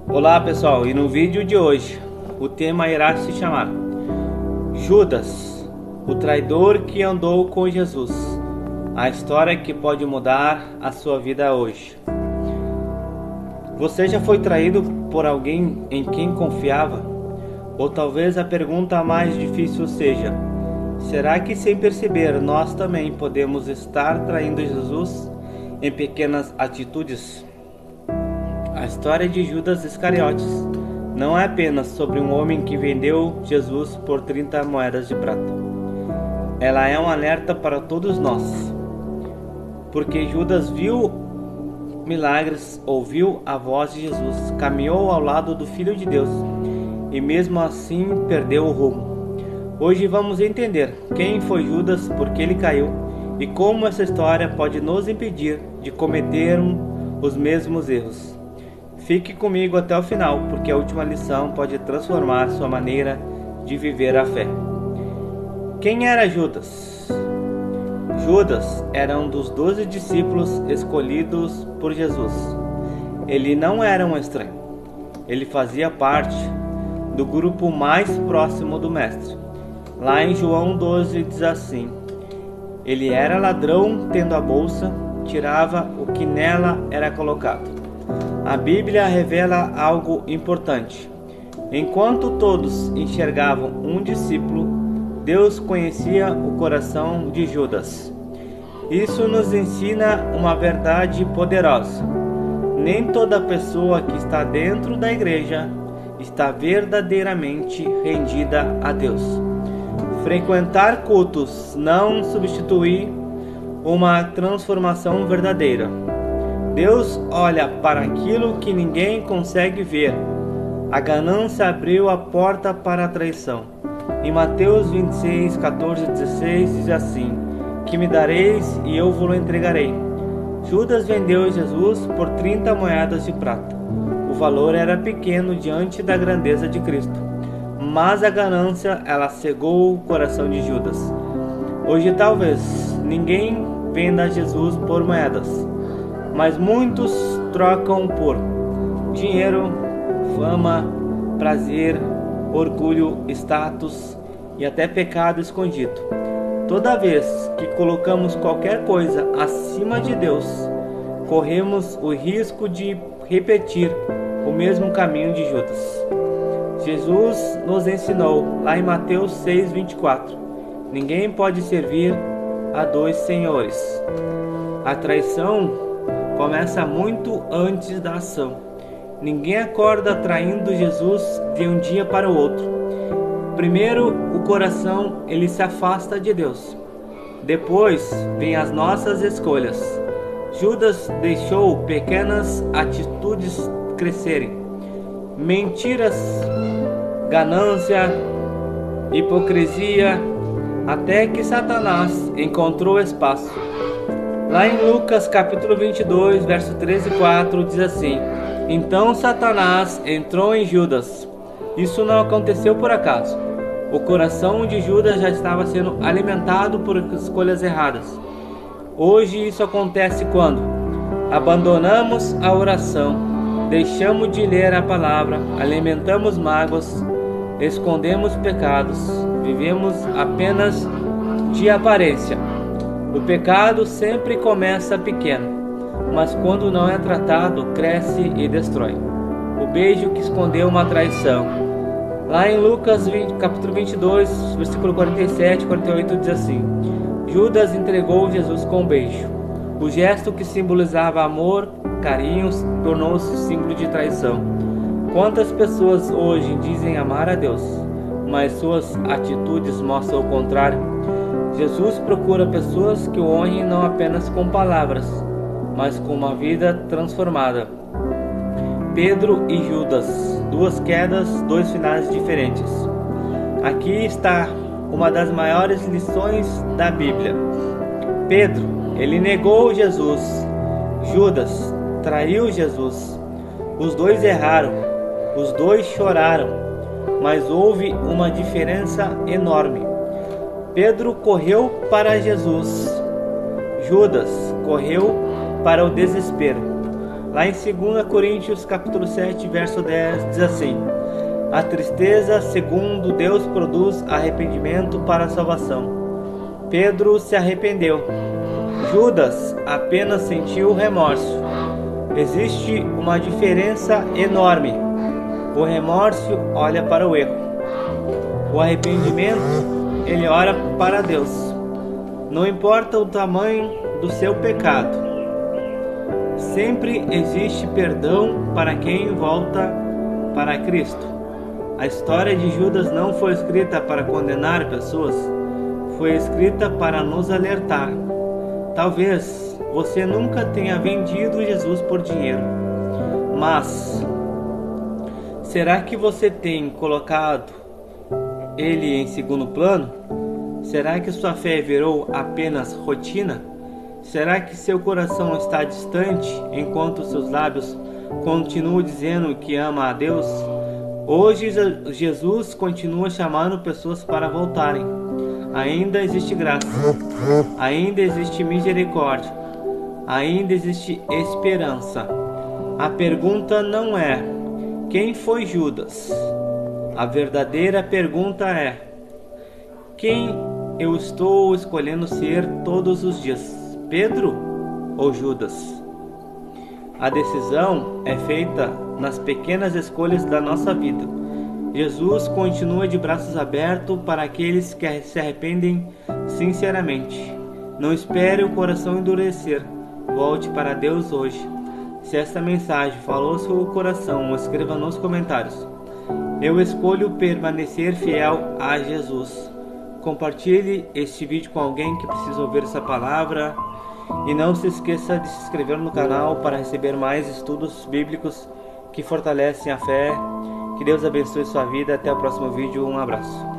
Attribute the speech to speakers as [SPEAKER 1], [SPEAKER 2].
[SPEAKER 1] Olá pessoal, e no vídeo de hoje o tema irá se chamar Judas, o traidor que andou com Jesus, a história que pode mudar a sua vida hoje. Você já foi traído por alguém em quem confiava? Ou talvez a pergunta mais difícil seja: será que sem perceber nós também podemos estar traindo Jesus em pequenas atitudes? A história de Judas Iscariotes não é apenas sobre um homem que vendeu Jesus por 30 moedas de prata. Ela é um alerta para todos nós, porque Judas viu milagres, ouviu a voz de Jesus, caminhou ao lado do Filho de Deus e mesmo assim perdeu o rumo. Hoje vamos entender quem foi Judas, por que ele caiu e como essa história pode nos impedir de cometer os mesmos erros. Fique comigo até o final, porque a última lição pode transformar sua maneira de viver a fé. Quem era Judas? Judas era um dos 12 discípulos escolhidos por Jesus. Ele não era um estranho. Ele fazia parte do grupo mais próximo do Mestre. Lá em João 12 diz assim: ele era ladrão, tendo a bolsa, tirava o que nela era colocado. A Bíblia revela algo importante. Enquanto todos enxergavam um discípulo, Deus conhecia o coração de Judas. Isso nos ensina uma verdade poderosa. Nem toda pessoa que está dentro da igreja está verdadeiramente rendida a Deus. Frequentar cultos não substitui uma transformação verdadeira. Deus olha para aquilo que ninguém consegue ver. A ganância abriu a porta para a traição. Em Mateus 26, 14 e 16 diz assim: que me dareis e eu vos entregarei. Judas vendeu Jesus por 30 moedas de prata. O valor era pequeno diante da grandeza de Cristo, mas a ganância ela cegou o coração de Judas. Hoje talvez ninguém venda Jesus por moedas, mas muitos trocam por dinheiro, fama, prazer, orgulho, status e até pecado escondido. Toda vez que colocamos qualquer coisa acima de Deus, corremos o risco de repetir o mesmo caminho de Judas. Jesus nos ensinou lá em Mateus 6:24: ninguém pode servir a dois senhores. A traição começa muito antes da ação. Ninguém acorda traindo Jesus de um dia para o outro. Primeiro, o coração ele se afasta de Deus. Depois, vem as nossas escolhas. Judas deixou pequenas atitudes crescerem. Mentiras, ganância, hipocrisia, até que Satanás encontrou espaço. Lá em Lucas capítulo 22, verso 13 e 4 diz assim: então Satanás entrou em Judas. Isso não aconteceu por acaso. O coração de Judas já estava sendo alimentado por escolhas erradas. Hoje isso acontece quando abandonamos a oração, deixamos de ler a palavra, alimentamos mágoas, escondemos pecados, vivemos apenas de aparência. O pecado sempre começa pequeno, mas quando não é tratado, cresce e destrói. O beijo que escondeu uma traição. Lá em Lucas capítulo 22, versículo 47 e 48 diz assim: Judas entregou Jesus com um beijo. O gesto que simbolizava amor, carinho, tornou-se símbolo de traição. Quantas pessoas hoje dizem amar a Deus, mas suas atitudes mostram o contrário? Jesus procura pessoas que o honrem não apenas com palavras, mas com uma vida transformada. Pedro e Judas, duas quedas, dois finais diferentes. Aqui está uma das maiores lições da Bíblia. Pedro, ele negou Jesus. Judas traiu Jesus. Os dois erraram, os dois choraram, mas houve uma diferença enorme. Pedro correu para Jesus. Judas correu para o desespero. Lá em 2 Coríntios capítulo 7, verso 10, diz assim: a tristeza, segundo Deus, produz arrependimento para a salvação. Pedro se arrependeu. Judas apenas sentiu remorso. Existe uma diferença enorme. O remorso olha para o erro. O arrependimento, ele olha para Deus. Não importa o tamanho do seu pecado. Sempre existe perdão para quem volta para Cristo. A história de Judas não foi escrita para condenar pessoas, foi escrita para nos alertar. Talvez você nunca tenha vendido Jesus por dinheiro, mas será que você tem colocado ele em segundo plano? Será que sua fé virou apenas rotina? Será que seu coração está distante enquanto seus lábios continuam dizendo que ama a Deus? Hoje Jesus continua chamando pessoas para voltarem. Ainda existe graça, ainda existe misericórdia, ainda existe esperança. A pergunta não é quem foi Judas. A verdadeira pergunta é: quem eu estou escolhendo ser todos os dias? Pedro ou Judas? A decisão é feita nas pequenas escolhas da nossa vida. Jesus continua de braços abertos para aqueles que se arrependem sinceramente. Não espere o coração endurecer. Volte para Deus hoje. Se esta mensagem falou seu coração, escreva nos comentários: eu escolho permanecer fiel a Jesus. Compartilhe este vídeo com alguém que precisa ouvir essa palavra. E não se esqueça de se inscrever no canal para receber mais estudos bíblicos que fortalecem a fé. Que Deus abençoe sua vida. Até o próximo vídeo. Um abraço.